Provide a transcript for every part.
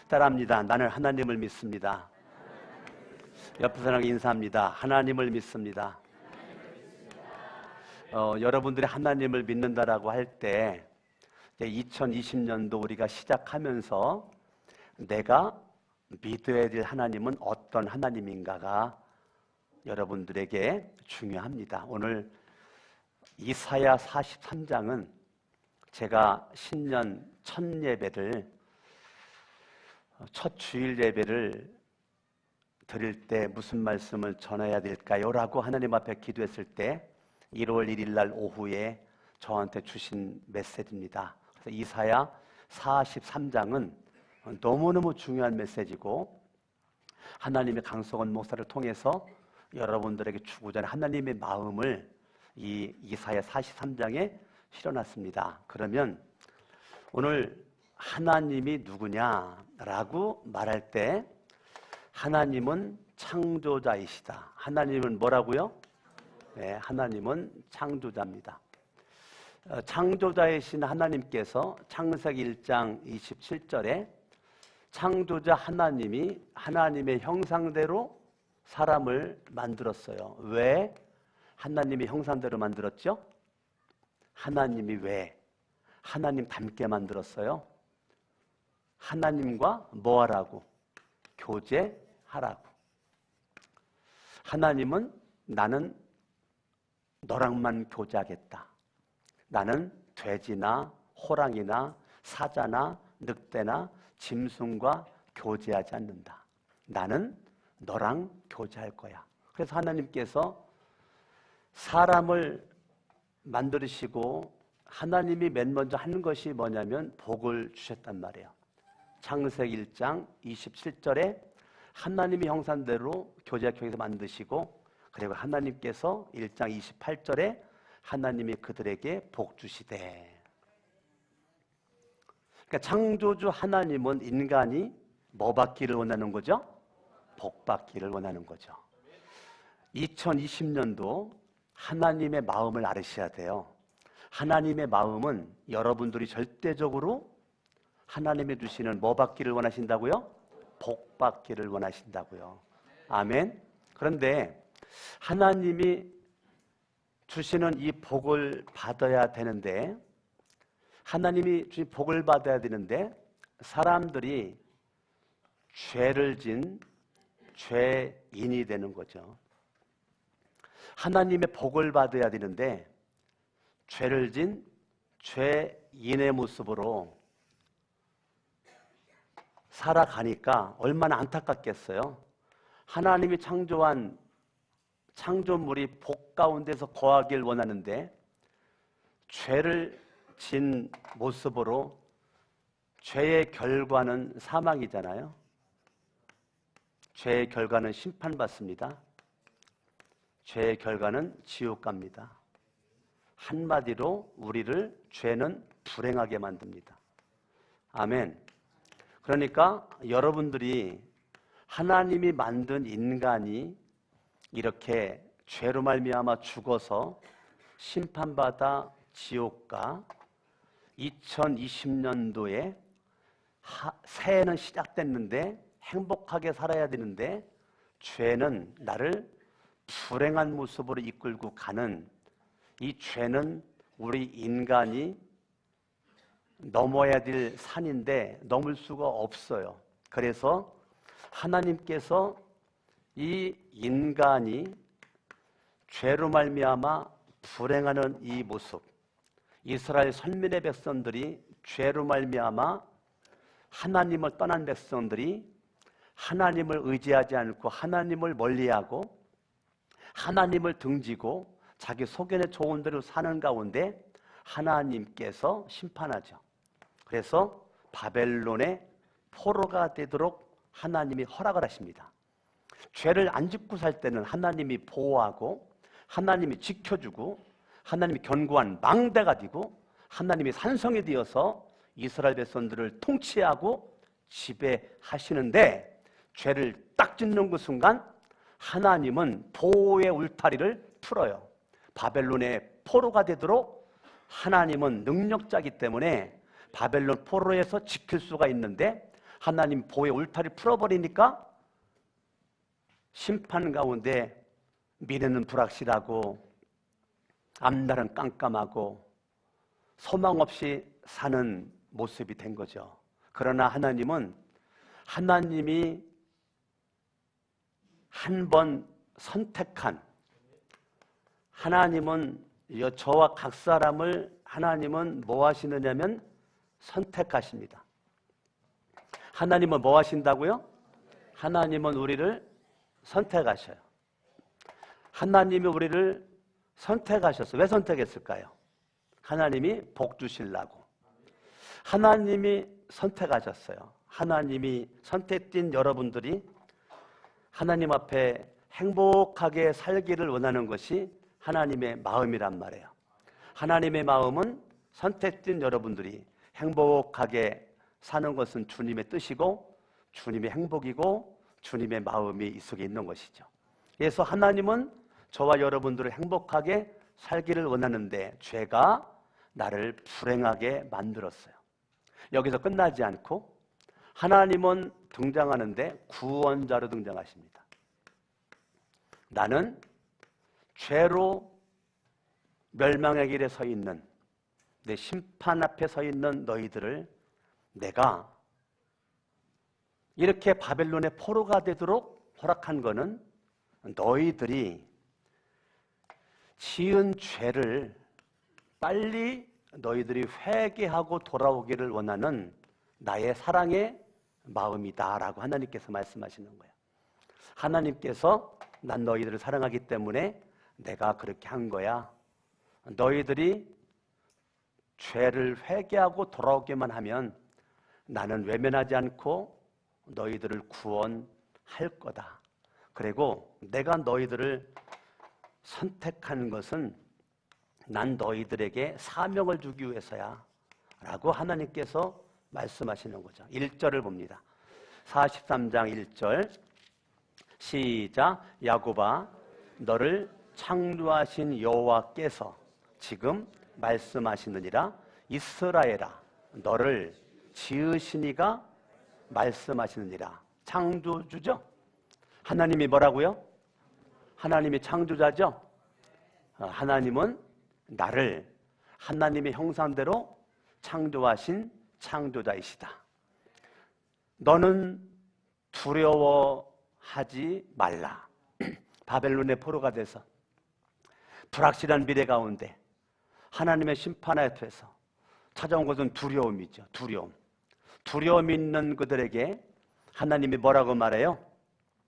따라합니다. 나는 하나님을 믿습니다. 옆에 사람에게 인사합니다. 하나님을 믿습니다. 여러분들이 하나님을 믿는다라고 할 때 2020년도 우리가 시작하면서 내가 믿어야 될 하나님은 어떤 하나님인가가 여러분들에게 중요합니다. 오늘 이사야 43장은 제가 신년 첫 예배를 첫 주일 예배를 드릴 때 무슨 말씀을 전해야 될까요? 라고 하나님 앞에 기도했을 때 1월 1일 날 오후에 저한테 주신 메시지입니다. 그래서 이사야 43장은 너무너무 중요한 메시지고 하나님의 강성원 목사를 통해서 여러분들에게 주고자 하는 하나님의 마음을 이 이사야 43장에 실어놨습니다. 그러면 오늘 하나님이 누구냐라고 말할 때 하나님은 창조자이시다. 하나님은 뭐라고요? 네, 하나님은 창조자입니다. 창조자이신 하나님께서 창세기 1장 27절에 창조자 하나님이 하나님의 형상대로 사람을 만들었어요. 왜 하나님의 형상대로 만들었죠? 하나님이 왜 하나님 닮게 만들었어요? 하나님과 뭐 하라고? 교제하라고. 하나님은 나는 너랑만 교제하겠다. 나는 돼지나 호랑이나 사자나 늑대나 짐승과 교제하지 않는다. 나는 너랑 교제할 거야. 그래서 하나님께서 사람을 만드시고 하나님이 맨 먼저 하는 것이 뭐냐면 복을 주셨단 말이에요. 창세기 1장 27절에 하나님의 형상대로 교제하기 만드시고 그리고 하나님께서 1장 28절에 하나님이 그들에게 복 주시되. 그러니까 창조주 하나님은 인간이 뭐 받기를 원하는 거죠? 복 받기를 원하는 거죠. 2020년도 하나님의 마음을 알으셔야 돼요. 하나님의 마음은 여러분들이 절대적으로 하나님이 주시는 뭐 받기를 원하신다고요? 복 받기를 원하신다고요. 아멘. 그런데 하나님이 주시는 이 복을 받아야 되는데 하나님이 주신 복을 받아야 되는데 사람들이 죄를 진 죄인이 되는 거죠. 하나님의 복을 받아야 되는데 죄를 진 죄인의 모습으로 살아가니까 얼마나 안타깝겠어요. 하나님이 창조한 창조물이 복 가운데서 거하길 원하는데 죄를 진 모습으로 죄의 결과는 사망이잖아요. 죄의 결과는 심판받습니다. 죄의 결과는 지옥 갑니다. 한마디로 우리를 죄는 불행하게 만듭니다. 아멘. 그러니까 여러분들이 하나님이 만든 인간이 이렇게 죄로 말미암아 죽어서 심판받아 지옥가 2020년도에 새해는 시작됐는데 행복하게 살아야 되는데 죄는 나를 불행한 모습으로 이끌고 가는 이 죄는 우리 인간이 넘어야 될 산인데 넘을 수가 없어요. 그래서 하나님께서 이 인간이 죄로 말미암아 불행하는 이 모습, 이스라엘 선민의 백성들이 죄로 말미암아 하나님을 떠난 백성들이 하나님을 의지하지 않고 하나님을 멀리하고 하나님을 등지고 자기 소견에 좋은 대로 사는 가운데 하나님께서 심판하죠. 그래서 바벨론의 포로가 되도록 하나님이 허락을 하십니다. 죄를 안 짓고 살 때는 하나님이 보호하고 하나님이 지켜주고 하나님이 견고한 망대가 되고 하나님이 산성이 되어서 이스라엘 백성들을 통치하고 지배하시는데 죄를 딱 짓는 그 순간 하나님은 보호의 울타리를 풀어요. 바벨론의 포로가 되도록 하나님은 능력자이기 때문에 바벨론 포로에서 지킬 수가 있는데 하나님 보호의 울타리를 풀어버리니까 심판 가운데 미래는 불확실하고 앞날은 깜깜하고 소망 없이 사는 모습이 된 거죠. 그러나 하나님이 한 번 선택한, 저와 각 사람을 하나님은 뭐 하시느냐면 선택하십니다. 하나님은 뭐 하신다고요? 하나님은 우리를 선택하셔요. 하나님이 우리를 선택하셨어요. 왜 선택했을까요? 하나님이 복 주시려고. 하나님이 선택하셨어요. 하나님이 선택된 여러분들이 하나님 앞에 행복하게 살기를 원하는 것이 하나님의 마음이란 말이에요. 하나님의 마음은 선택된 여러분들이 행복하게 사는 것은 주님의 뜻이고 주님의 행복이고 주님의 마음이 이 속에 있는 것이죠. 그래서 하나님은 저와 여러분들을 행복하게 살기를 원하는데 죄가 나를 불행하게 만들었어요. 여기서 끝나지 않고 하나님은 등장하는데 구원자로 등장하십니다. 나는 죄로 멸망의 길에 서 있는, 내 심판 앞에 서 있는 너희들을 내가 이렇게 바벨론의 포로가 되도록 허락한 것은 너희들이 지은 죄를 빨리 너희들이 회개하고 돌아오기를 원하는 나의 사랑의 마음이다라고 하나님께서 말씀하시는 거예요. 하나님께서 난 너희들을 사랑하기 때문에 내가 그렇게 한 거야. 너희들이 죄를 회개하고 돌아오기만 하면 나는 외면하지 않고 너희들을 구원할 거다. 그리고 내가 너희들을 선택한 것은 난 너희들에게 사명을 주기 위해서야 라고 하나님께서 말씀하시는 거죠. 1절을 봅니다. 43장 1절 시작. 야곱아, 너를 창조하신 여호와께서 지금 말씀하시느니라. 이스라엘아, 너를 지으신 이가 말씀하시느니라. 창조주죠. 하나님이 뭐라고요? 하나님이 창조자죠. 하나님은 나를 하나님의 형상대로 창조하신 창조자이시다. 너는 두려워하지 말라. 바벨론의 포로가 돼서 불확실한 미래 가운데 하나님의 심판 앞에서 찾아온 것은 두려움이죠. 두려움 있는 그들에게 하나님이 뭐라고 말해요?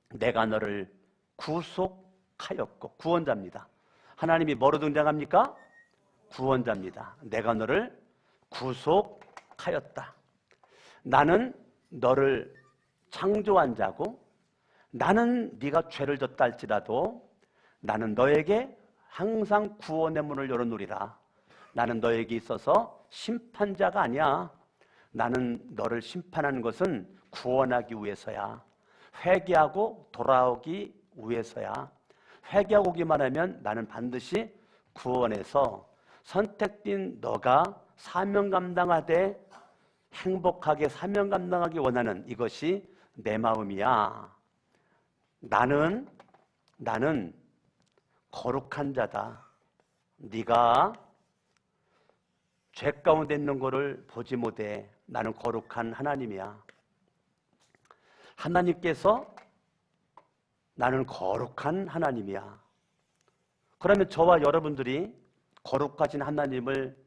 내가 너를 구속하였고. 구원자입니다. 하나님이 뭐로 등장합니까? 구원자입니다. 내가 너를 구속하였다. 나는 너를 창조한 자고, 나는 네가 죄를 졌다 할지라도 나는 너에게 항상 구원의 문을 열어놓으리라. 나는 너에게 있어서 심판자가 아니야. 나는 너를 심판하는 것은 구원하기 위해서야. 회개하고 돌아오기 위해서야. 회개하고 오기만 하면 나는 반드시 구원해서 선택된 너가 사명 감당하되 행복하게 사명 감당하기 원하는 이것이 내 마음이야. 나는 거룩한 자다. 네가 죄 가운데 있는 것을 보지 못해. 나는 거룩한 하나님이야. 하나님께서 나는 거룩한 하나님이야. 그러면 저와 여러분들이 거룩하신 하나님을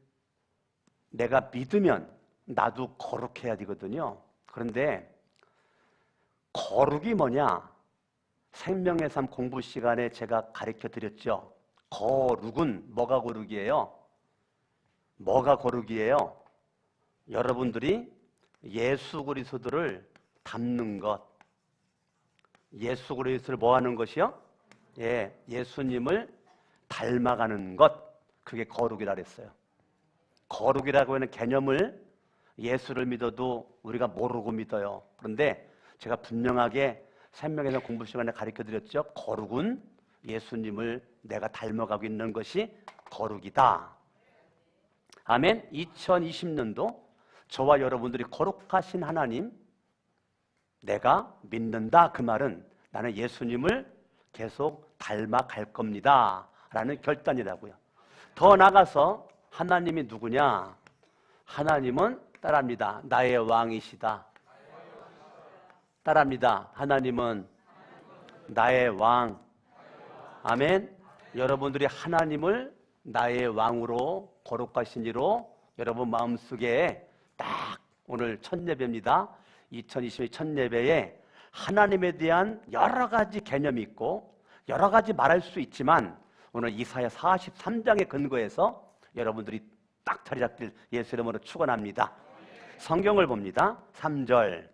내가 믿으면 나도 거룩해야 되거든요. 그런데 거룩이 뭐냐? 생명의 삶 공부 시간에 제가 가르쳐 드렸죠. 거룩은 뭐가 거룩이에요? 뭐가 거룩이에요? 여러분들이 예수 그리스도를 닮는 것. 예수 그리스도를 뭐 하는 것이요? 예수님을 닮아가는 것. 그게 거룩이라 그랬어요. 거룩이라고 하는 개념을 예수를 믿어도 우리가 모르고 믿어요. 그런데 제가 분명하게 생명에서 공부 시간에 가르쳐 드렸죠. 거룩은 예수님을 내가 닮아가고 있는 것이 거룩이다. 아멘. 2020년도 저와 여러분들이 거룩하신 하나님, 내가 믿는다 그 말은 나는 예수님을 계속 닮아갈 겁니다 라는 결단이라고요. 더 나아가서 하나님이 누구냐? 하나님은 따라합니다. 나의 왕이시다. 따라합니다. 하나님은 나의 왕. 아멘. 여러분들이 하나님을 나의 왕으로 거룩하신 이로 여러분 마음속에 딱 오늘 첫 예배입니다. 2022 첫 예배에 하나님에 대한 여러 가지 개념이 있고 여러 가지 말할 수 있지만 오늘 이사야 43장에 근거해서 여러분들이 딱 자리 잡길 예수 이름으로 축원합니다. 성경을 봅니다. 3절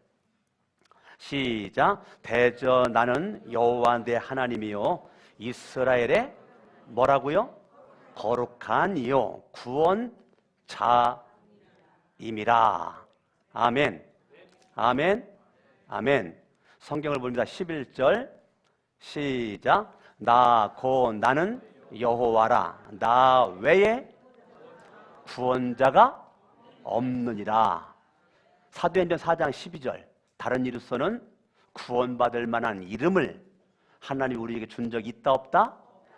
시작. 대저 나는 여호와 내 하나님이요 이스라엘의 뭐라고요? 거룩한 이요 구원자임이라. 아멘. 아멘. 아멘. 성경을 봅니다. 11절 시작. 나 곧 나는 여호와라. 나 외에 구원자가 없느니라. 사도행전 4장 12절. 다른 이로서는 구원받을 만한 이름을 하나님이 우리에게 준 적이 있다 없다?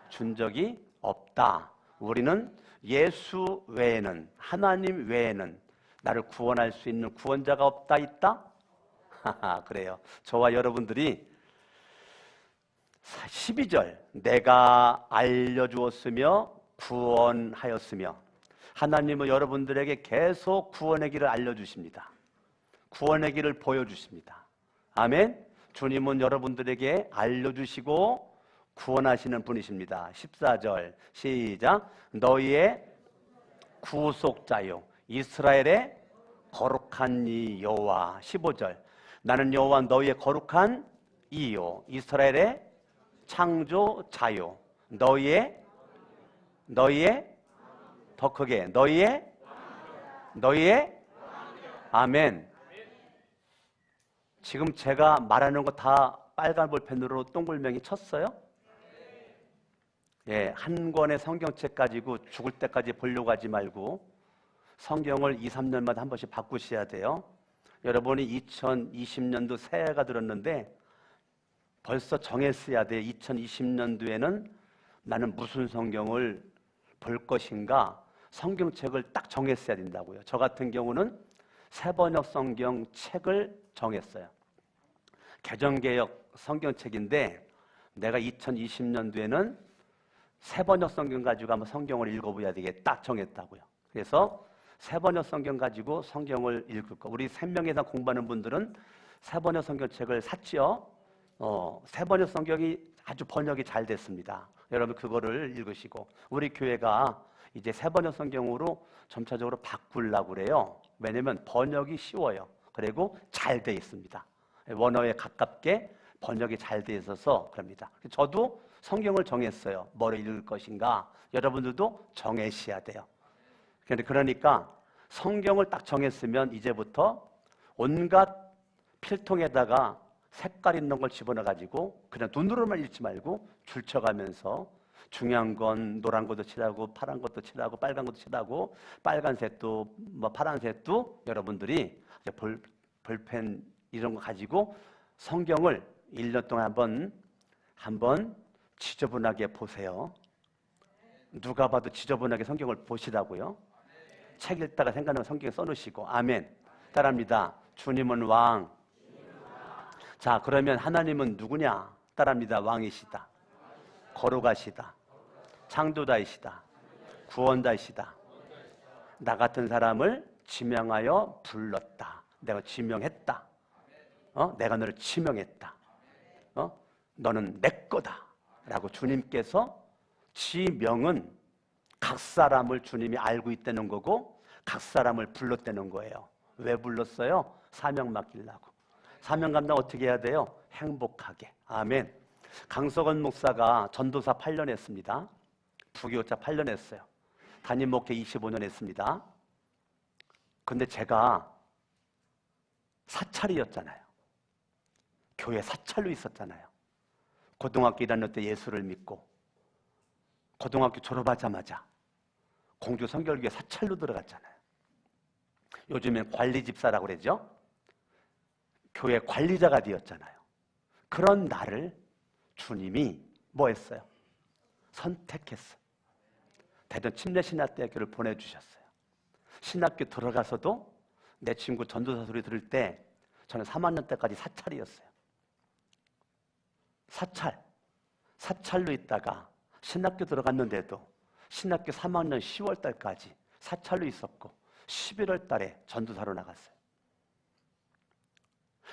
준 적이 없다. 우리는 예수 외에는, 하나님 외에는 나를 구원할 수 있는 구원자가 없다 있다? 그래요. 저와 여러분들이 12절 내가 알려주었으며 구원하였으며 하나님은 여러분들에게 계속 구원의 길을 알려주십니다. 구원의 길을 보여주십니다. 아멘. 주님은 여러분들에게 알려주시고 구원하시는 분이십니다. 14절 시작. 너희의 구속자요 이스라엘의 거룩한 이 여호와. 15절 나는 여호와 너희의 거룩한 이요 이스라엘의 창조자요 너희의 더 크게 너희의 아멘. 지금 제가 말하는 거 다 빨간 볼펜으로 동글명이 쳤어요? 예, 한 권의 성경책 가지고 죽을 때까지 보려고 하지 말고 성경을 2, 3년마다 한 번씩 바꾸셔야 돼요. 여러분이 2020년도 새해가 들었는데 벌써 정했어야 돼요. 2020년도에는 나는 무슨 성경을 볼 것인가 성경책을 딱 정했어야 된다고요. 저 같은 경우는 새번역 성경 책을 정했어요. 개정개혁 성경책인데 내가 2020년도에는 새번역 성경 가지고 한번 성경을 읽어봐야 되겠다 정했다고요. 그래서 새번역 성경 가지고 성경을 읽을 거. 우리 3명 이상 공부하는 분들은 새번역 성경책을 샀죠. 새번역 성경이 아주 번역이 잘 됐습니다. 여러분 그거를 읽으시고 우리 교회가 이제 새번역 성경으로 점차적으로 바꾸려고 그래요. 왜냐하면 번역이 쉬워요. 그리고 잘 돼 있습니다. 원어에 가깝게 번역이 잘 돼 있어서 그럽니다. 저도 성경을 정했어요. 뭐를 읽을 것인가. 여러분들도 정하셔야 돼요. 그러니까 성경을 딱 정했으면 이제부터 온갖 필통에다가 색깔 있는 걸 집어넣어가지고 그냥 눈으로만 읽지 말고 줄쳐가면서 중요한 건 노란 것도 칠하고 파란 것도 칠하고 빨간 것도 칠하고 빨간색도 뭐 파란색도 여러분들이 이제 볼펜 이런 거 가지고 성경을 1년 동안 한번 지저분하게 보세요. 누가 봐도 지저분하게 성경을 보시라고요. 책 읽다가 생각나면 성경에 써놓으시고 아멘. 따라합니다. 주님은 왕. 자, 그러면 하나님은 누구냐? 따라합니다. 왕이시다. 거룩하시다. 창조자이시다. 구원자이시다. 나 같은 사람을 지명하여 불렀다. 내가 지명했다. 내가 너를 지명했다. 너는 내 거다. 라고 주님께서 지명은 각 사람을 주님이 알고 있다는 거고 각 사람을 불렀다는 거예요. 왜 불렀어요? 사명 맡기려고. 사명 감당 어떻게 해야 돼요? 행복하게. 아멘. 강석원 목사가 전도사 8년 했습니다. 부교자 8년 했어요. 담임 목회 25년 했습니다. 근데 제가 사찰이었잖아요. 교회 사찰로 있었잖아요. 고등학교 1학년 때 예수를 믿고 고등학교 졸업하자마자 공주 성결교회 사찰로 들어갔잖아요. 요즘엔 관리 집사라고 그러죠. 교회 관리자가 되었잖아요. 그런 나를 주님이 뭐 했어요? 선택했어요. 대전 침례신학대학교를 보내주셨어요. 신학교 들어가서도 내 친구 전도사 소리 들을 때 저는 3학년 때까지 사찰이었어요. 사찰로 있다가 신학교 들어갔는데도 신학교 3학년 10월 달까지 사찰로 있었고 11월 달에 전도사로 나갔어요.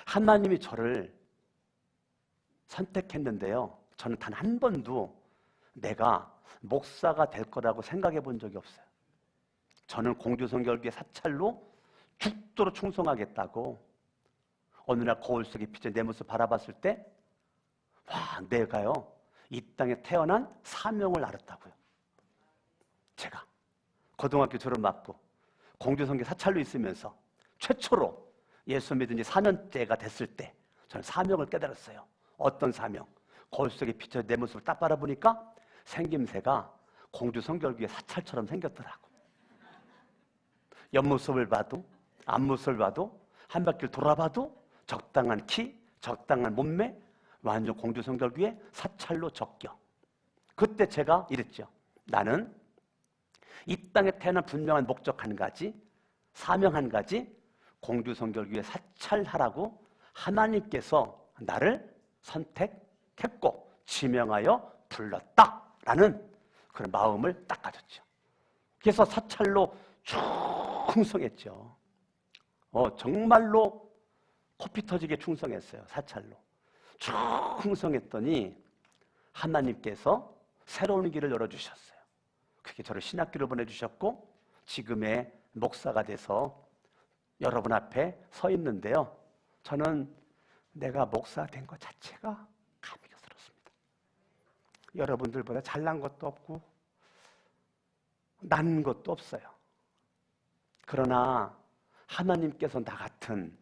하나님이 저를 선택했는데요, 저는 단 한 번도 내가 목사가 될 거라고 생각해 본 적이 없어요. 저는 공주성결교회 사찰로 죽도록 충성하겠다고 어느 날 거울 속에 비친 내 모습 바라봤을 때 와, 내가요 이 땅에 태어난 사명을 알았다고요. 제가 고등학교 졸업 맞고 공주성교 사찰로 있으면서 최초로 예수 믿은 지 4년째가 됐을 때 저는 사명을 깨달았어요. 어떤 사명? 거울 속에 비쳐 내 모습을 딱 바라보니까 생김새가 공주성결교회 사찰처럼 생겼더라고. 옆모습을 봐도 앞모습을 봐도 한 바퀴를 돌아봐도 적당한 키, 적당한 몸매, 완전 공주성결교회 사찰로 적격. 그때 제가 이랬죠. 나는 이 땅에 태어난 분명한 목적 한 가지, 사명 한 가지, 공주성결교회 사찰하라고 하나님께서 나를 선택했고 지명하여 불렀다라는 그런 마음을 딱 가졌죠. 그래서 사찰로 쭉 충성했죠. 정말로 코피 터지게 충성했어요. 사찰로 쭉 충성했더니 하나님께서 새로운 길을 열어주셨어요. 그게 저를 신학교를 보내주셨고 지금의 목사가 돼서 여러분 앞에 서 있는데요, 저는 내가 목사 된 것 자체가 감격스럽습니다. 여러분들보다 잘난 것도 없고 난 것도 없어요. 그러나 하나님께서 나 같은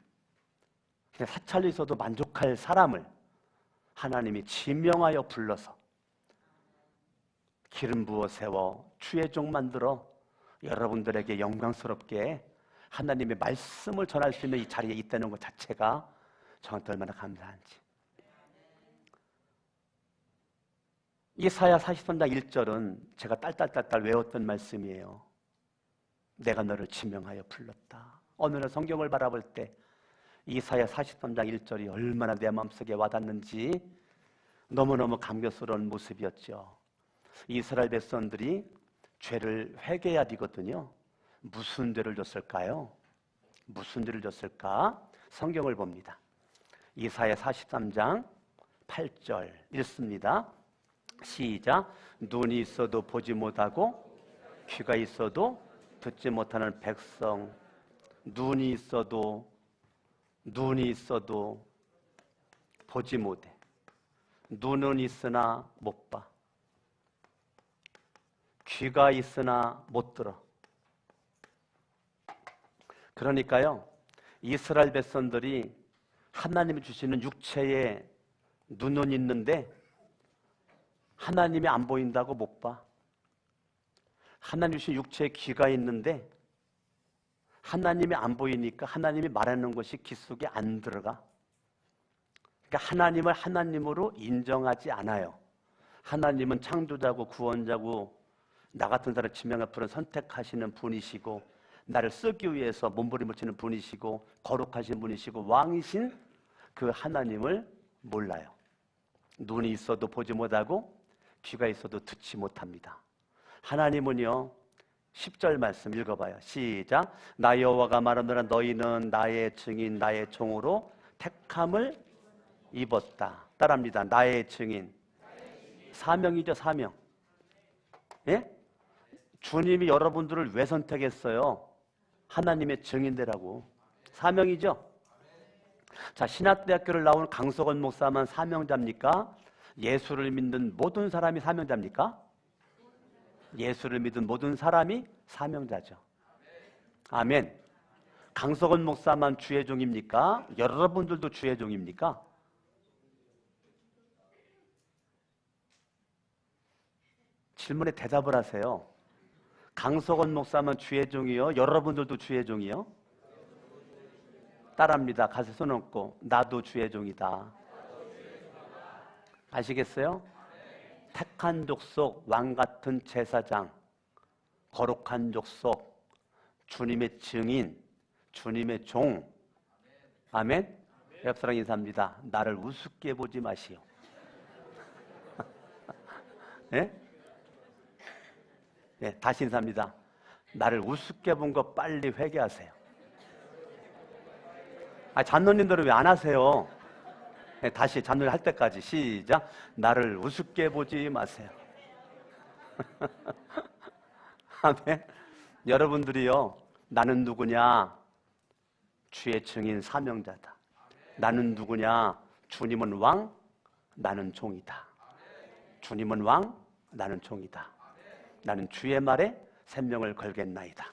그냥 사찰로 있어도 만족할 사람을 하나님이 지명하여 불러서 기름 부어 세워 주의 종 만들어 여러분들에게 영광스럽게 하나님의 말씀을 전할 수 있는 이 자리에 있다는 것 자체가 저한테 얼마나 감사한지. 이사야 43장 1절은 제가 딸딸딸딸 외웠던 말씀이에요. 내가 너를 지명하여 불렀다. 어느 날 성경을 바라볼 때 이사야 43장 1절이 얼마나 내 마음속에 와닿는지 너무너무 감격스러운 모습이었죠. 이스라엘 백성들이 죄를 회개해야 되거든요. 무슨 죄를 졌을까요? 무슨 죄를 졌을까? 성경을 봅니다. 이사야 43장 8절 읽습니다. 시작. 눈이 있어도 보지 못하고 귀가 있어도 듣지 못하는 백성. 눈이 있어도 보지 못해. 눈은 있으나 못 봐. 귀가 있으나 못 들어. 그러니까요, 이스라엘 백성들이 하나님이 주시는 육체에 눈은 있는데 하나님이 안 보인다고 못 봐. 하나님 주신 육체에 귀가 있는데 하나님이 안 보이니까 하나님이 말하는 것이 귀 속에 안 들어가. 그러니까 하나님을 하나님으로 인정하지 않아요. 하나님은 창조자고 구원자고 나 같은 사람 지명할 분을 선택하시는 분이시고 나를 쓰기 위해서 몸부림을 치는 분이시고 거룩하신 분이시고 왕이신 그 하나님을 몰라요. 눈이 있어도 보지 못하고 귀가 있어도 듣지 못합니다. 하나님은요, 10절 말씀 읽어봐요. 시작. 나 여호와가 말하노라 너희는 나의 증인 나의 종으로 택함을 입었다. 따라합니다. 나의 증인. 사명이죠, 사명. 예? 주님이 여러분들을 왜 선택했어요? 하나님의 증인되라고. 사명이죠. 자, 신학대학교를 나온 강석원 목사만 사명자입니까? 예수를 믿는 모든 사람이 사명자입니까? 예수를 믿은 모든 사람이 사명자죠. 아멘. 강석원 목사만 주의 종입니까? 여러분들도 주의 종입니까? 질문에 대답을 하세요. 강석원 목사만 주의 종이요? 여러분들도 주의 종이요? 따라합니다. 가슴 손 얹고 나도 주의 종이다. 아시겠어요? 택한 족속, 왕같은 제사장, 거룩한 족속, 주님의 증인, 주님의 종. 아멘. 옆사람 인사합니다. 나를 우습게 보지 마시오. 예? 예, 다시 인사합니다. 나를 우습게 본 거 빨리 회개하세요. 장로님들은 왜 안 하세요? 네, 다시 잠들 할 때까지 시작. 나를 우습게 보지 마세요. 아멘. 여러분들이요, 나는 누구냐? 주의 증인 사명자다. 나는 누구냐? 주님은 왕, 나는 종이다. 주님은 왕, 나는 종이다. 나는 주의 말에 생명을 걸겠나이다.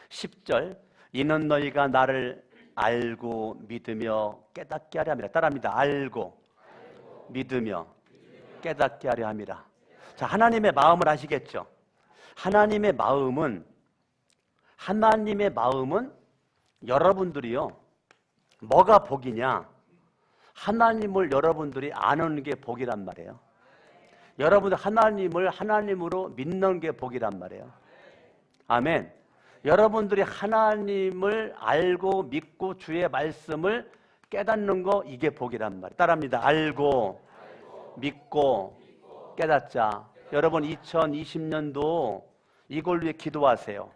10절, 이는 너희가 나를 알고 믿으며 깨닫게 하려 함이라. 따라합니다. 알고 믿으며 깨닫게 하려 함이라. 자, 하나님의 마음을 아시겠죠? 하나님의 마음은 여러분들이요, 뭐가 복이냐? 하나님을 여러분들이 아는 게 복이란 말이에요. 여러분들 하나님을 하나님으로 믿는 게 복이란 말이에요. 아멘. 여러분들이 하나님을 알고 믿고 주의 말씀을 깨닫는 거, 이게 복이란 말이에요. 따라합니다. 알고 믿고 깨닫자. 여러분 2020년도 이걸 위해 기도하세요.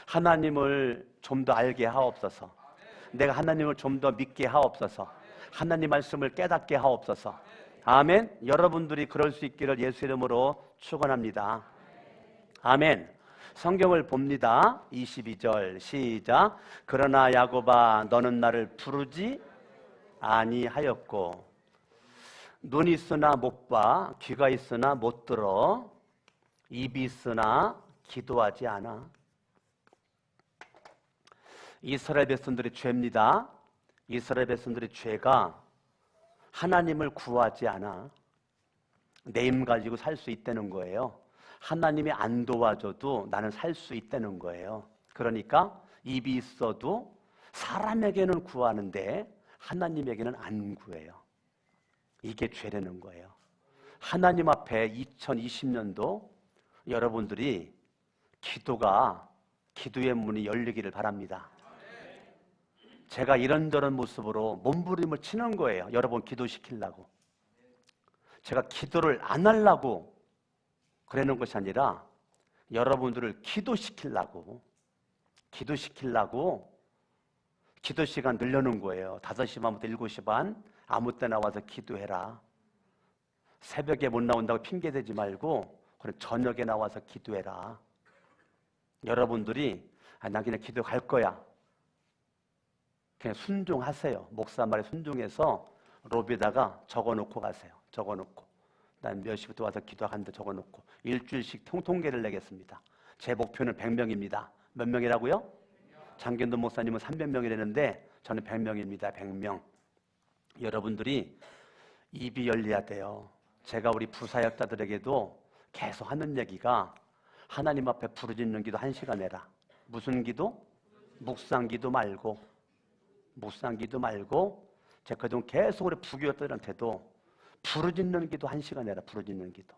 하나님을 좀 더 알게 하옵소서. 내가 하나님을 좀 더 믿게 하옵소서. 하나님 말씀을 깨닫게 하옵소서. 아멘. 여러분들이 그럴 수 있기를 예수 이름으로 축원합니다. 아멘. 성경을 봅니다. 22절 시작. 그러나 야곱아 너는 나를 부르지 아니하였고 눈이 있으나 못 봐, 귀가 있으나 못 들어, 입이 있으나 기도하지 않아. 이스라엘 백성들의 죄입니다. 이스라엘 백성들의 죄가 하나님을 구하지 않아. 내 힘 가지고 살 수 있다는 거예요. 하나님이 안 도와줘도 나는 살 수 있다는 거예요. 그러니까 입이 있어도 사람에게는 구하는데 하나님에게는 안 구해요. 이게 죄라는 거예요. 하나님 앞에 2020년도 여러분들이 기도의 문이 열리기를 바랍니다. 제가 이런저런 모습으로 몸부림을 치는 거예요. 여러분 기도시키려고. 제가 기도를 안 하려고 그러는 것이 아니라 여러분들을 기도시키려고 기도 시간 늘려놓은 거예요. 5시 반부터 7시 반 아무 때나 와서 기도해라. 새벽에 못 나온다고 핑계대지 말고 그럼 저녁에 나와서 기도해라. 여러분들이 난 그냥 기도 갈 거야. 그냥 순종하세요. 목사 말에 순종해서 로비에다가 적어놓고 가세요. 적어놓고. 난 몇 시부터 와서 기도하는데 적어놓고 일주일씩 통계를 내겠습니다. 제 목표는 100명입니다. 몇 명이라고요? 장견도 목사님은 300명이라는데 저는 100명입니다. 100명. 여러분들이 입이 열려야 돼요. 제가 우리 부사역자들에게도 계속 하는 얘기가 하나님 앞에 부르짖는 기도 1시간 해라. 무슨 기도? 묵상 기도 말고 제가 그동안 계속 우리 부교역자들한테도 부르짖는 기도 1시간 해라. 부르짖는 기도.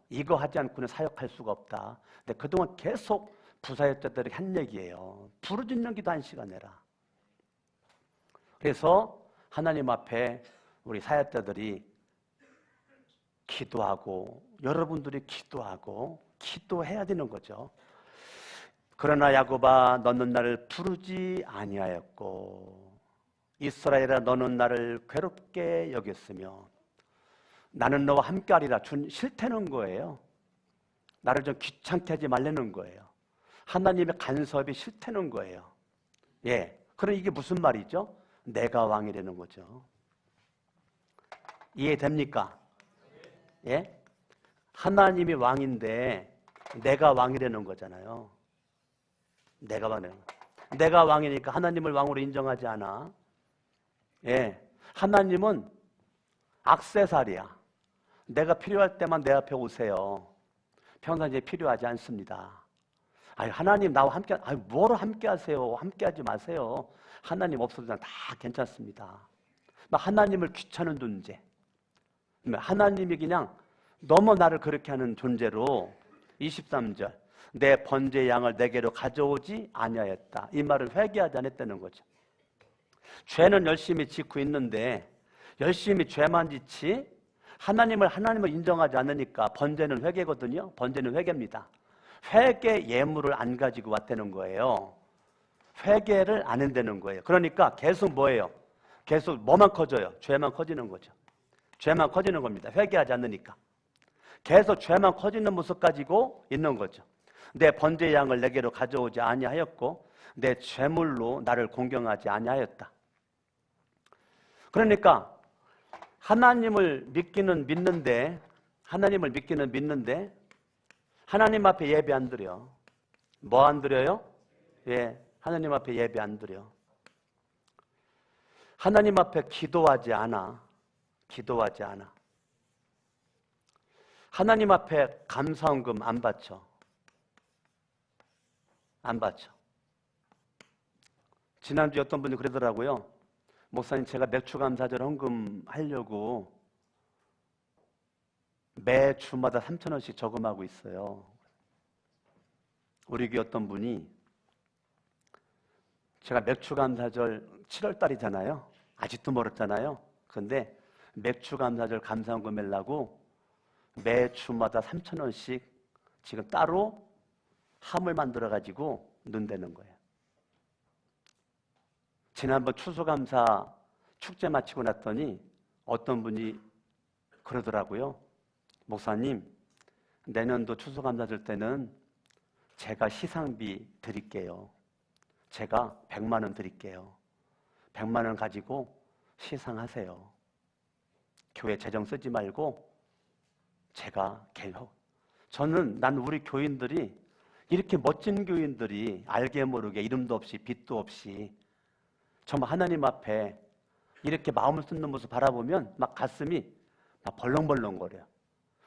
이거 하지 않고는 사역할 수가 없다. 근데 그동안 계속 부사역자들에게 한 얘기예요. 부르짖는 기도 1시간 해라. 그래서 하나님 앞에 우리 사역자들이 기도하고 여러분들이 기도해야 되는 거죠. 그러나 야곱아 너는 나를 부르지 아니하였고 이스라엘아 너는 나를 괴롭게 여겼으며 나는 너와 함께하리라. 싫다는 거예요. 나를 좀 귀찮게 하지 말라는 거예요. 하나님의 간섭이 싫다는 거예요. 예, 그럼 이게 무슨 말이죠? 내가 왕이라는 거죠. 이해됩니까? 예? 하나님이 왕인데 내가 왕이라는 거잖아요. 내가 왕이니까 하나님을 왕으로 인정하지 않아. 예, 하나님은 액세서리야. 내가 필요할 때만 내 앞에 오세요. 평상시에 필요하지 않습니다. 아니, 하나님 나와 함께, 아니, 뭐로 함께 하세요? 함께 하지 마세요. 하나님 없어도 다 괜찮습니다. 막 하나님을 귀찮은 존재. 하나님이 그냥 너무 나를 그렇게 하는 존재로 23절 내 번제 양을 내게로 가져오지 아니하였다. 이 말은 회개하지 않았다는 거죠. 죄는 열심히 짓고 있는데 열심히 죄만 짓지 하나님을 인정하지 않으니까 번제는 회개거든요. 번제는 회개입니다. 회개 예물을 안 가지고 왔다는 거예요. 회개를 안 한다는 거예요. 그러니까 계속 뭐예요? 계속 뭐만 커져요? 죄만 커지는 거죠. 죄만 커지는 겁니다. 회개하지 않으니까. 계속 죄만 커지는 모습 가지고 있는 거죠. 내 번제 양을 내게로 가져오지 아니하였고 내 죄물로 나를 공경하지 아니하였다. 그러니까 하나님을 믿기는 믿는데 하나님 앞에 예배 안 드려. 뭐 안 드려요? 예, 하나님 앞에 예배 안 드려. 하나님 앞에 기도하지 않아. 하나님 앞에 감사헌금 안 바쳐. 지난주에 어떤 분이 그러더라고요. 목사님, 제가 맥주감사절 헌금 하려고 매주마다 3,000원씩 저금하고 있어요. 우리 교회 어떤 분이 제가 맥주감사절 7월 달이잖아요. 아직도 멀었잖아요. 그런데 맥주감사절 감사헌금 내려고 매주마다 3,000원씩 지금 따로 함을 만들어가지고 넣는다는 거예요. 지난번 추수감사 축제 마치고 났더니 어떤 분이 그러더라고요. 목사님, 내년도 추수감사절 때는 제가 시상비 드릴게요. 제가 100만 원 드릴게요. 100만 원 가지고 시상하세요. 교회 재정 쓰지 말고 제가 난 우리 교인들이 이렇게 멋진 교인들이 알게 모르게 이름도 없이 빛도 없이 정말 하나님 앞에 이렇게 마음을 쏟는 모습 바라보면 막 가슴이 막 벌렁벌렁거려요.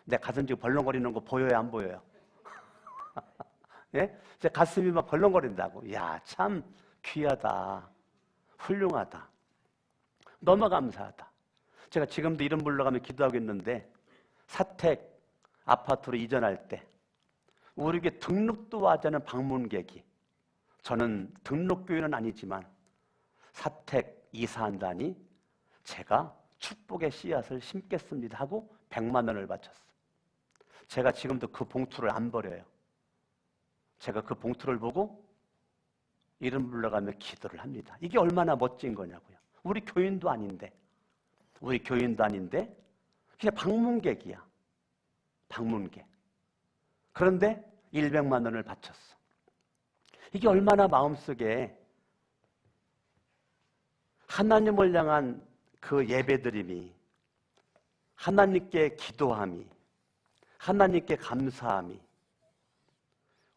내 가슴 지금 벌렁거리는 거 보여요, 안 보여요? 예? 제 가슴이 막 벌렁거린다고. 야, 참 귀하다. 훌륭하다. 너무 감사하다. 제가 지금도 이름 불러가며 기도하고 있는데 사택 아파트로 이전할 때 우리 교회 등록도 하지 않은 방문객이 저는 등록교회는 아니지만 사택 이사한다니 제가 축복의 씨앗을 심겠습니다 하고 100만 원을 바쳤어. 제가 지금도 그 봉투를 안 버려요. 제가 그 봉투를 보고 이름 불러가며 기도를 합니다. 이게 얼마나 멋진 거냐고요. 우리 교인도 아닌데 그냥 방문객이야. 방문객. 그런데 100만 원을 바쳤어. 이게 얼마나 마음속에 하나님을 향한 그 예배드림이, 하나님께 기도함이, 하나님께 감사함이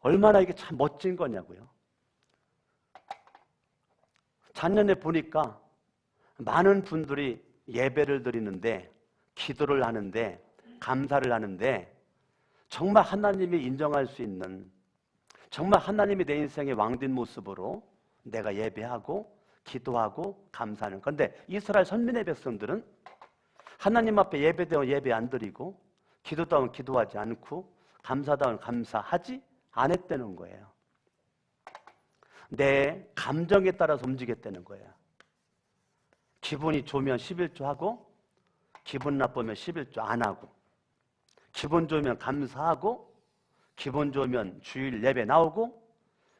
얼마나 이게 참 멋진 거냐고요. 작년에 보니까 많은 분들이 예배를 드리는데, 기도를 하는데, 감사를 하는데 정말 하나님이 인정할 수 있는, 정말 하나님이 내 인생의 왕된 모습으로 내가 예배하고 기도하고 감사하는 건데, 이스라엘 선민의 백성들은 하나님 앞에 예배되면 예배 안 드리고 기도다운 기도하지 않고 감사다운 감사하지 않았다는 거예요. 내 감정에 따라서 움직였다는 거예요. 기분이 좋으면 11조 하고 기분 나쁘면 11조 안 하고, 기분 좋으면 감사하고 기분 좋으면 주일 예배 나오고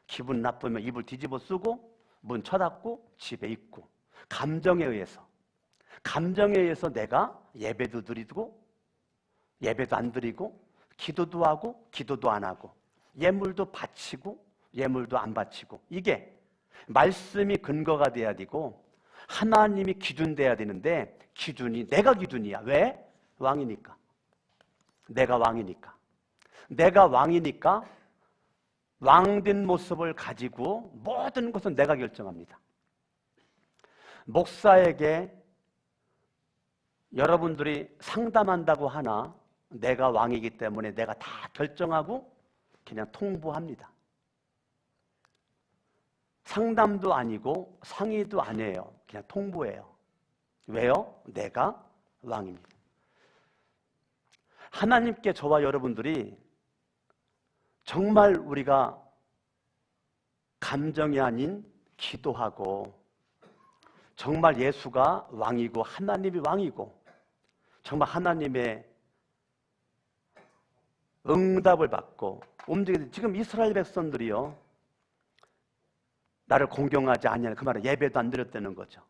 기분 나쁘면 이불 뒤집어 쓰고 문 쳐닫고 집에 있고, 감정에 의해서 내가 예배도 드리고 예배도 안 드리고 기도도 하고 기도도 안 하고 예물도 바치고 예물도 안 바치고, 이게 말씀이 근거가 돼야 되고 하나님이 기준 돼야 되는데 기준이 내가 기준이야. 왜? 왕이니까. 내가 왕이니까 왕된 모습을 가지고 모든 것은 내가 결정합니다. 목사에게 여러분들이 상담한다고 하나 내가 왕이기 때문에 내가 다 결정하고 그냥 통보합니다. 상담도 아니고 상의도 아니에요. 그냥 통보예요. 왜요? 내가 왕입니다. 하나님께 저와 여러분들이 정말 우리가 감정이 아닌 기도하고 정말 예수가 왕이고 하나님이 왕이고 정말 하나님의 응답을 받고 움직이는 지금 이스라엘 백성들이요 나를 공경하지 아니하는 그 말은 예배도 안 드렸다는 거죠.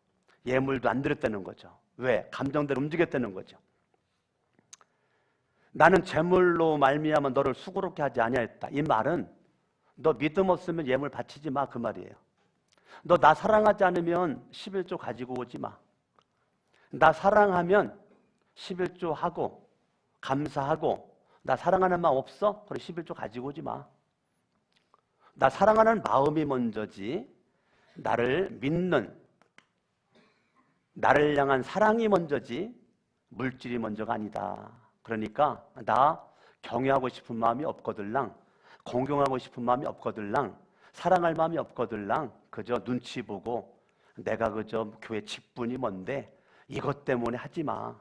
예물도 안 드렸다는 거죠. 왜? 감정대로 움직였다는 거죠. 나는 제물로 말미암아 너를 수고롭게 하지 아니하였다. 이 말은 너 믿음 없으면 예물 바치지 마 그 말이에요. 너 나 사랑하지 않으면 11조 가지고 오지 마. 나 사랑하면 11조 하고 감사하고 나 사랑하는 마음 없어? 그럼 11조 가지고 오지 마. 나 사랑하는 마음이 먼저지 나를 믿는 나를 향한 사랑이 먼저지 물질이 먼저가 아니다. 그러니까 나 경외하고 싶은 마음이 없거들랑 공경하고 싶은 마음이 없거들랑 사랑할 마음이 없거들랑 그저 눈치 보고 내가 그저 교회 직분이 뭔데 이것 때문에 하지 마.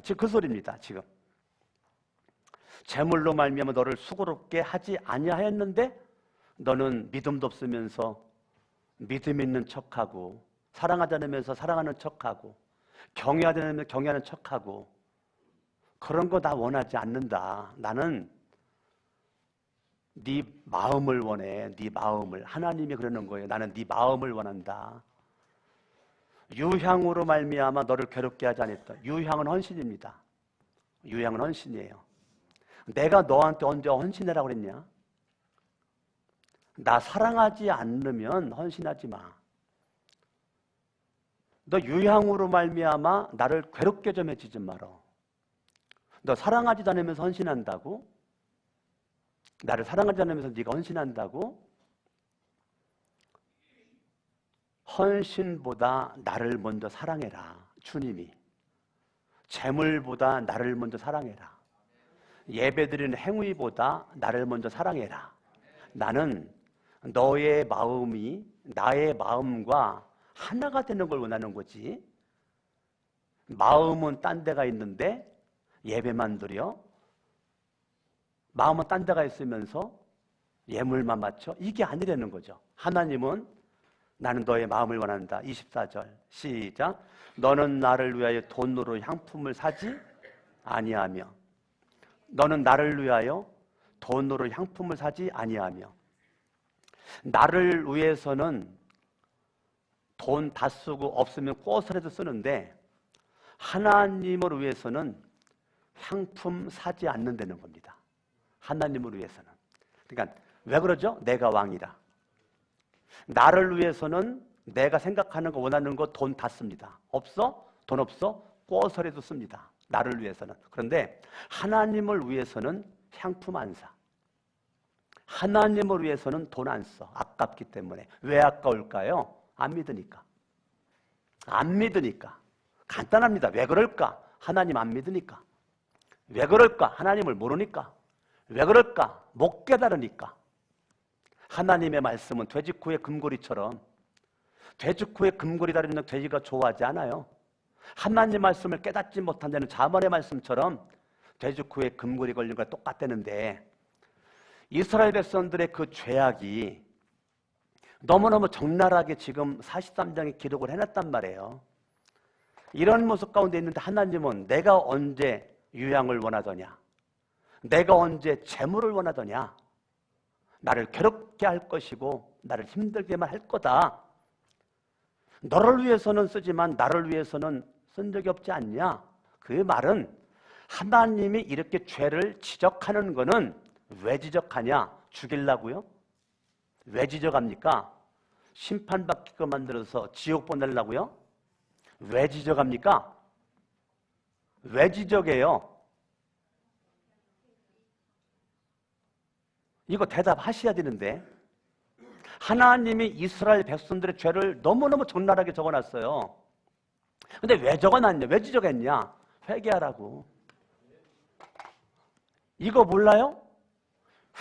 지금 그 소리입니다. 지금 재물로 말미암아 너를 수고롭게 하지 아니하였는데 너는 믿음도 없으면서 믿음 있는 척하고 사랑하지 않으면서 사랑하는 척하고 경외하지 않으면 경외하는 척하고 그런 거 나 원하지 않는다. 나는 네 마음을 원해. 네 마음을. 하나님이 그러는 거예요. 나는 네 마음을 원한다. 유향으로 말미암아 너를 괴롭게 하지 않았다. 유향은 헌신입니다. 유향은 헌신이에요. 내가 너한테 언제 헌신해라고 그랬냐? 나 사랑하지 않으면 헌신하지 마. 너 유향으로 말미암아 나를 괴롭게 좀 해주지 말어. 너 사랑하지도 않으면서 헌신한다고? 나를 사랑하지 않으면서 네가 헌신한다고? 헌신보다 나를 먼저 사랑해라. 주님이. 재물보다 나를 먼저 사랑해라. 예배드리는 행위보다 나를 먼저 사랑해라. 나는 너의 마음이 나의 마음과 하나가 되는 걸 원하는 거지. 마음은 딴 데가 있는데 예배만 드려? 마음은 딴 데가 있으면서 예물만 맞춰? 이게 아니라는 거죠. 하나님은 나는 너의 마음을 원한다. 24절 시작. 너는 나를 위하여 돈으로 향품을 사지 아니하며 너는 나를 위하여 돈으로 향품을 사지 아니하며 나를 위해서는 돈 다 쓰고 없으면 꽃을라도 쓰는데 하나님을 위해서는 향품 사지 않는다는 겁니다. 하나님을 위해서는. 그러니까 왜 그러죠? 내가 왕이라. 나를 위해서는 내가 생각하는 거 원하는 거 돈 다 씁니다. 없어? 돈 없어? 꽃을라도 씁니다. 나를 위해서는. 그런데 하나님을 위해서는 향품 안 사. 하나님을 위해서는 돈 안 써. 아깝기 때문에. 왜 아까울까요? 안 믿으니까. 안 믿으니까. 간단합니다. 왜 그럴까? 하나님 안 믿으니까. 왜 그럴까? 하나님을 모르니까. 왜 그럴까? 못 깨달으니까. 하나님의 말씀은 돼지코의 금고리처럼 돼지코의 금고리 다루는 돼지가 좋아하지 않아요. 하나님 말씀을 깨닫지 못한 데는 자문의 말씀처럼 돼지코의 금고리 걸린 거랑 똑같다는데 이스라엘 백성들의 그 죄악이 너무너무 적나라하게 지금 43장에 기록을 해놨단 말이에요. 이런 모습 가운데 있는데 하나님은 내가 언제 유향을 원하더냐? 내가 언제 재물을 원하더냐? 나를 괴롭게 할 것이고 나를 힘들게만 할 거다. 너를 위해서는 쓰지만 나를 위해서는 쓴 적이 없지 않냐? 그 말은 하나님이 이렇게 죄를 지적하는 거는 왜 지적하냐? 죽이려고요? 왜 지적합니까? 심판받게끔 만들어서 지옥 보내려고요? 왜 지적합니까? 왜 지적해요? 이거 대답하셔야 되는데 하나님이 이스라엘 백성들의 죄를 너무너무 적나라하게 적어놨어요. 근데 왜 적어놨냐? 왜 지적했냐? 회개하라고. 이거 몰라요?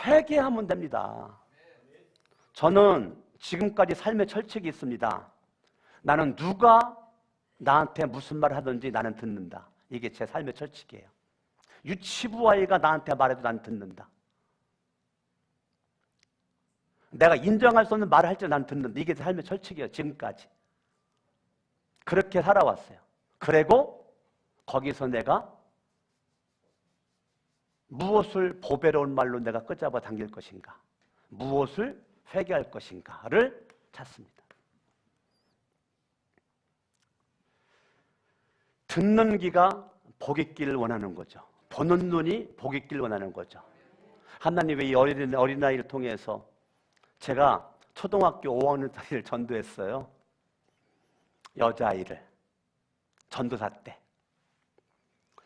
회개하면 됩니다. 저는 지금까지 삶의 철칙이 있습니다. 나는 누가 나한테 무슨 말을 하든지 나는 듣는다. 이게 제 삶의 철칙이에요. 유치부 아이가 나한테 말해도 나는 듣는다. 내가 인정할 수 없는 말을 할 때 나는 듣는다. 이게 제 삶의 철칙이에요. 지금까지. 그렇게 살아왔어요. 그리고 거기서 내가 무엇을 보배로운 말로 내가 끄잡아 당길 것인가, 무엇을 회개할 것인가를 찾습니다. 듣는 귀가 복 있기를 원하는 거죠. 보는 눈이 복 있기를 원하는 거죠. 하나님의 이 어린아이를 통해서 제가 초등학교 5학년짜리를 전도했어요. 여자아이를. 전도사 때.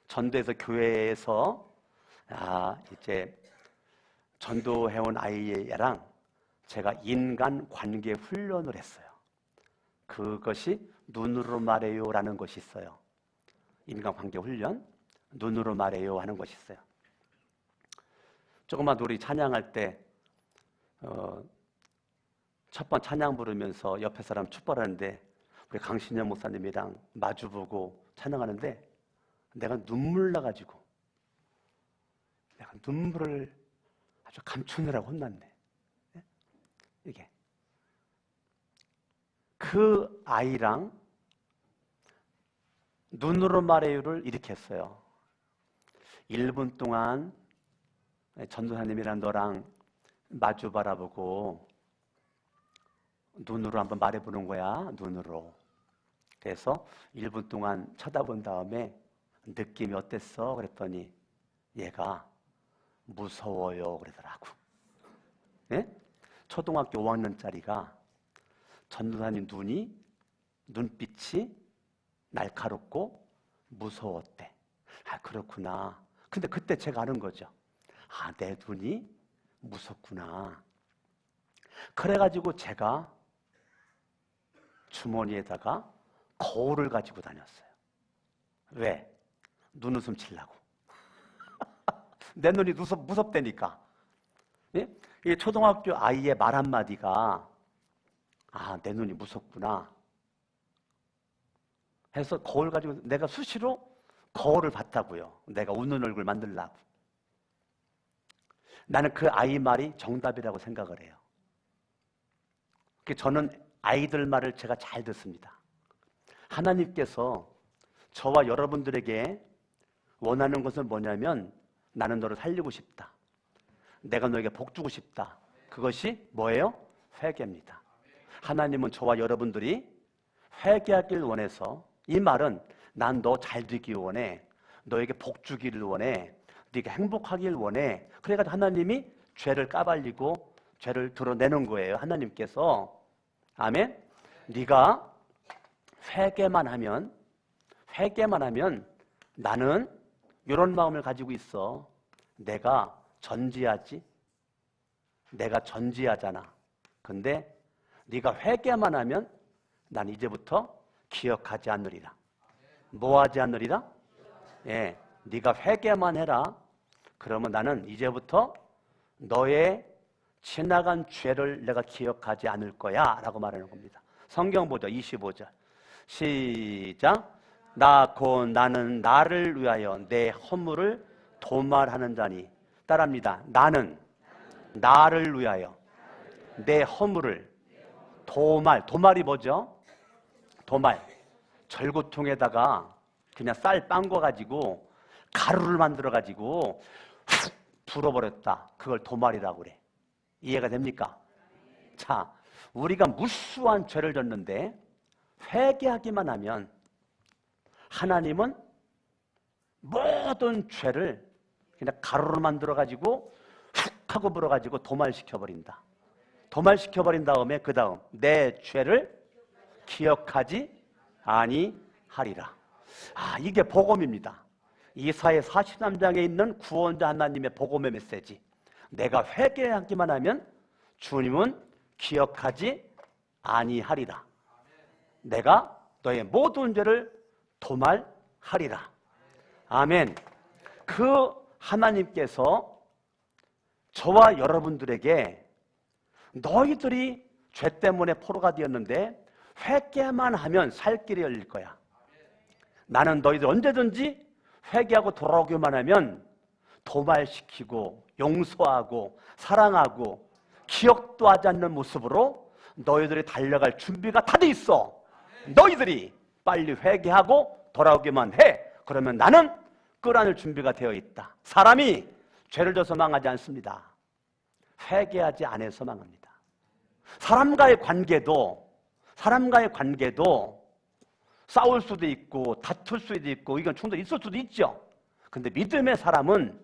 전도해서 교회에서 이제 전도해온 아이랑 제가 인간관계 훈련을 했어요. 그것이 눈으로 말해요라는 것이 있어요. 인간관계 훈련, 눈으로 말해요 하는 것이 있어요. 조그만 우리 찬양할 때 첫 번 찬양 부르면서 옆에 사람 축복하는데 우리 강신영 목사님이랑 마주보고 찬양하는데 내가 눈물 나가지고 내가 눈물을 아주 감추느라고 혼났네. 이게 그 아이랑 눈으로 말해요를 이렇게 했어요. 1분 동안 전도사님이랑 너랑 마주 바라보고 눈으로 한번 말해보는 거야. 눈으로. 그래서 1분 동안 쳐다본 다음에 느낌이 어땠어? 그랬더니 얘가 무서워요 그러더라고. 네? 초등학교 5학년짜리가 전도사님 눈빛이 날카롭고 무서웠대. 그렇구나. 근데 그때 제가 아는 거죠. 내 눈이 무섭구나. 그래가지고 제가 주머니에다가 거울을 가지고 다녔어요. 왜? 눈웃음 치려고. 내 눈이 무섭다니까. 예? 이 초등학교 아이의 말 한마디가 내 눈이 무섭구나 해서 거울 가지고 내가 수시로 거울을 봤다고요. 내가 웃는 얼굴 만들려고. 나는 그 아이 말이 정답이라고 생각을 해요. 저는 아이들 말을 제가 잘 듣습니다. 하나님께서 저와 여러분들에게 원하는 것은 뭐냐면 나는 너를 살리고 싶다. 내가 너에게 복 주고 싶다. 그것이 뭐예요? 회개입니다. 하나님은 저와 여러분들이 회개하길 원해서 이 말은 난 너 잘 되길 원해. 너에게 복 주기를 원해. 네가 행복하길 원해. 그래가지고 하나님이 죄를 까발리고 죄를 드러내는 거예요. 하나님께서. 아멘. 네가 회개만 하면 나는 이런 마음을 가지고 있어. 내가 전지하잖아. 근데 네가 회개만 하면 난 이제부터 기억하지 않으리라. 뭐 하지 않으리라? 예, 네가 회개만 해라. 그러면 나는 이제부터 너의 지나간 죄를 내가 기억하지 않을 거야 라고 말하는 겁니다. 성경 보죠. 25절 시작. 나는 나를 위하여 내 허물을 도말하는 자니. 따라합니다. 나는 나를 위하여 내 허물을 도말이 뭐죠? 도말. 절구통에다가 그냥 쌀 빻고 가지고 가루를 만들어 가지고 훅 불어버렸다. 그걸 도말이라고 그래. 이해가 됩니까? 자, 우리가 무수한 죄를 졌는데 회개하기만 하면 하나님은 모든 죄를 그냥 가루로 만들어 가지고 훅 하고 불어 가지고 도말시켜 버린다. 도말시켜 버린 다음에 그 다음 내 죄를 기억하지 아니하리라. 이게 복음입니다. 이사야 43장에 있는 구원자 하나님의 복음의 메시지. 내가 회개하기만 하면 주님은 기억하지 아니하리라. 내가 너의 모든 죄를 도말하리라. 아멘. 그 하나님께서 저와 여러분들에게 너희들이 죄 때문에 포로가 되었는데 회개만 하면 살 길이 열릴 거야. 나는 너희들 언제든지 회개하고 돌아오기만 하면 도말시키고 용서하고 사랑하고 기억도 하지 않는 모습으로 너희들이 달려갈 준비가 다 돼 있어. 너희들이 빨리 회개하고 돌아오기만 해. 그러면 나는 끌어안을 준비가 되어 있다. 사람이 죄를 져서 망하지 않습니다. 회개하지 않아서 망합니다. 사람과의 관계도 싸울 수도 있고 다툴 수도 있고 의견 충돌이 있을 수도 있죠. 근데 믿음의 사람은,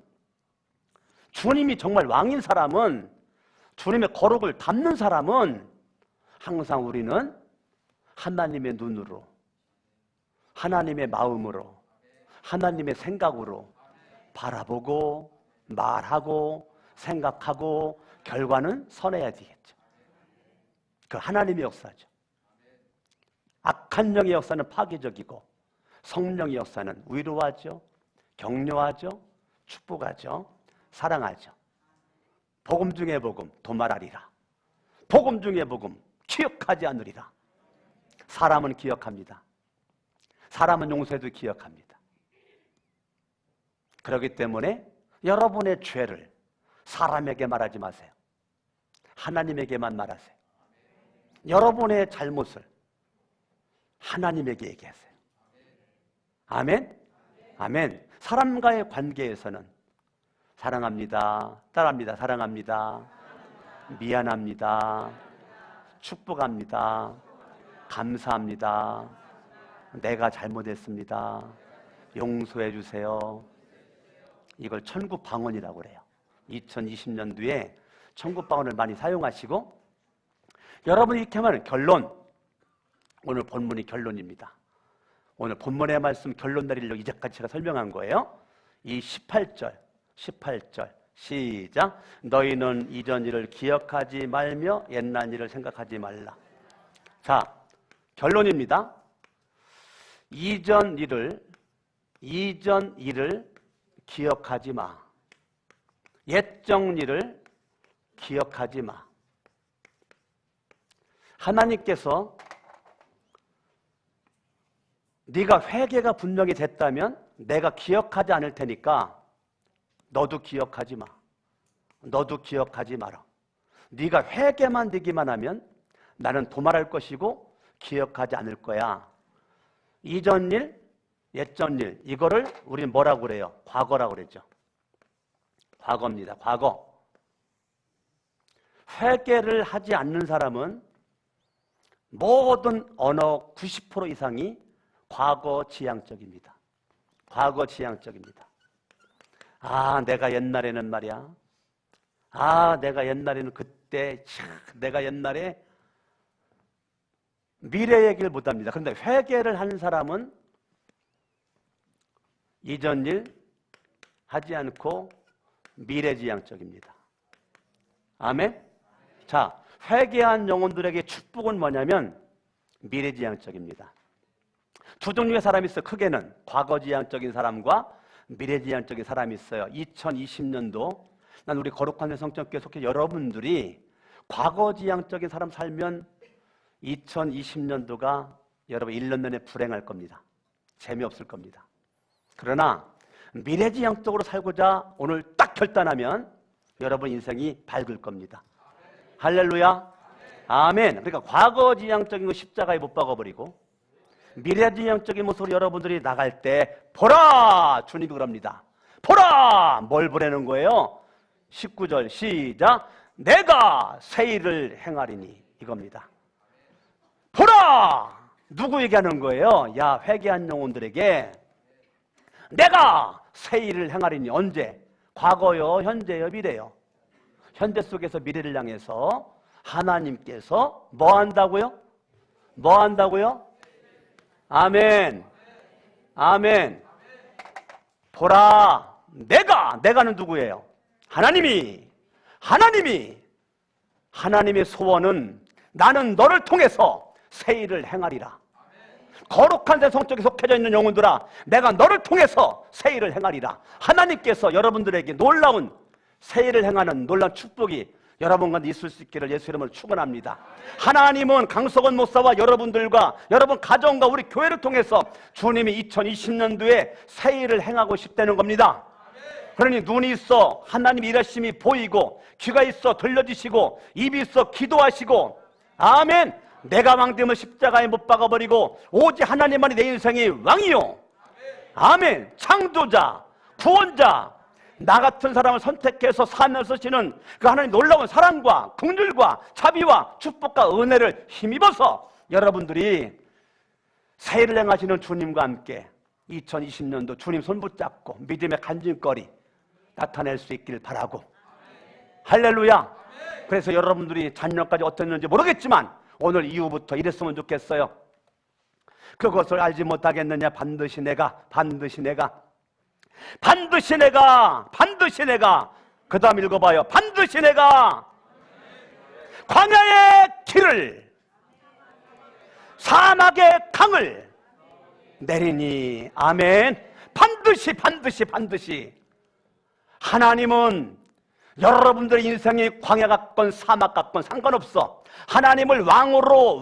주님이 정말 왕인 사람은, 주님의 거룩을 담는 사람은 항상 우리는 하나님의 눈으로, 하나님의 마음으로, 하나님의 생각으로 바라보고 말하고 생각하고 결과는 선해야 되겠죠. 그 하나님의 역사죠. 악한 영의 역사는 파괴적이고 성령의 역사는 위로하죠, 격려하죠, 축복하죠, 사랑하죠. 복음 중에 복음 도말하리라. 복음 중에 복음 기억하지 않으리라. 사람은 기억합니다. 사람은 용서해도 기억합니다. 그렇기 때문에 여러분의 죄를 사람에게 말하지 마세요. 하나님에게만 말하세요. 여러분의 잘못을 하나님에게 얘기하세요. 아멘? 아멘. 사람과의 관계에서는 사랑합니다, 따라합니다, 사랑합니다, 미안합니다, 축복합니다, 감사합니다, 내가 잘못했습니다, 용서해 주세요. 이걸 천국 방언이라고 그래요. 2020년도에 천국 방언을 많이 사용하시고, 여러분이 이렇게 하면 결론, 오늘 본문이 결론입니다. 오늘 본문의 말씀 결론 내리려고 이제까지 제가 설명한 거예요. 이 18절 시작. 너희는 이전 일을 기억하지 말며 옛날 일을 생각하지 말라. 자, 결론입니다. 이전 일을 기억하지 마. 옛적 일을 기억하지 마. 하나님께서 네가 회개가 분명히 됐다면 내가 기억하지 않을 테니까 너도 기억하지 마. 너도 기억하지 마라. 네가 회개만 되기만 하면 나는 도말할 것이고 기억하지 않을 거야. 이전 일, 옛전 일, 이거를 우리 뭐라고 그래요? 과거라고 그랬죠. 과거입니다. 과거. 회개를 하지 않는 사람은 모든 언어 90% 이상이 과거 지향적입니다. 과거 지향적입니다. 아, 내가 옛날에는 말이야. 아, 내가 옛날에는 그때, 내가 옛날에 미래 얘기를 못합니다. 그런데 회개를 하는 사람은 이전 일 하지 않고 미래지향적입니다. 아멘? 자, 회개한 영혼들에게 축복은 뭐냐면 미래지향적입니다. 두 종류의 사람이 있어요. 크게는 과거지향적인 사람과 미래지향적인 사람이 있어요. 2020년도 난 우리 거룩한 성전교회 속해 여러분들이 과거지향적인 사람 살면 2020년도가 여러분 1년 내내 불행할 겁니다. 재미없을 겁니다. 그러나 미래지향적으로 살고자 오늘 딱 결단하면 여러분 인생이 밝을 겁니다. 할렐루야. 아멘. 그러니까 과거지향적인 거 십자가에 못 박아버리고 미래지향적인 모습으로 여러분들이 나갈 때 보라! 주님이 그럽니다. 보라! 뭘 보라는 거예요? 19절 시작. 내가 새 일을 행하리니, 이겁니다. 보라! 누구에게 하는 거예요? 야, 회개한 영혼들에게 내가 새 일을 행하리니. 언제? 과거요, 현재요, 미래요. 현재 속에서 미래를 향해서 하나님께서 뭐 한다고요? 뭐 한다고요? 아멘. 아멘. 보라, 내가는 누구예요? 하나님의 소원은 나는 너를 통해서 새 일을 행하리라. 거룩한 새 성적에 속해져 있는 영혼들아, 내가 너를 통해서 새 일을 행하리라. 하나님께서 여러분들에게 놀라운 새 일을 행하는 놀라운 축복이 여러분과 있을 수 있기를 예수 이름으로 축원합니다. 하나님은 강석원 목사와 여러분들과 여러분 가정과 우리 교회를 통해서 주님이 2020년도에 새 일을 행하고 싶다는 겁니다. 그러니 눈이 있어 하나님 일하심이 보이고, 귀가 있어 들려지시고, 입이 있어 기도하시고, 아멘. 내가 왕됨을 십자가에 못 박아버리고 오직 하나님만이 내 인생의 왕이요, 아멘. 창조자, 구원자, 나 같은 사람을 선택해서 살면서 지는 그 하나님 놀라운 사랑과 긍휼과 자비와 축복과 은혜를 힘입어서 여러분들이 새 일을 행하시는 주님과 함께 2020년도 주님 손 붙잡고 믿음의 간증거리 나타낼 수 있길 바라고, 할렐루야. 그래서 여러분들이 작년까지 어땠는지 모르겠지만 오늘 이후부터 이랬으면 좋겠어요. 그것을 알지 못하겠느냐? 반드시 내가 그 다음 읽어봐요. 반드시 내가 광야의 길을 사막의 강을 내리니, 아멘. 반드시 하나님은 여러분들의 인생이 광야 같건 사막 같건 상관없어. 하나님을 왕으로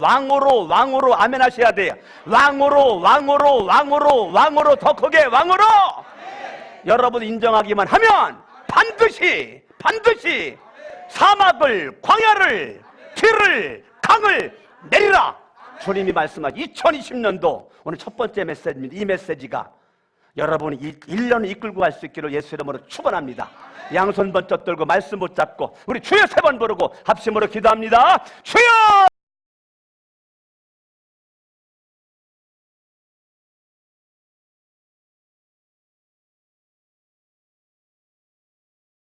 아멘 하셔야 돼요. 왕으로 더 크게 왕으로 여러분 인정하기만 하면 반드시 사막을, 광야를, 길을, 강을 내리라. 주님이 말씀하신 2020년도 오늘 첫 번째 메시지입니다. 이 메시지가 여러분이 1년을 이끌고 갈 수 있기를 예수 이름으로 축원합니다. 양손 번쩍 들고 말씀 붙잡고 우리 주여 3번 부르고 합심으로 기도합니다. 주여!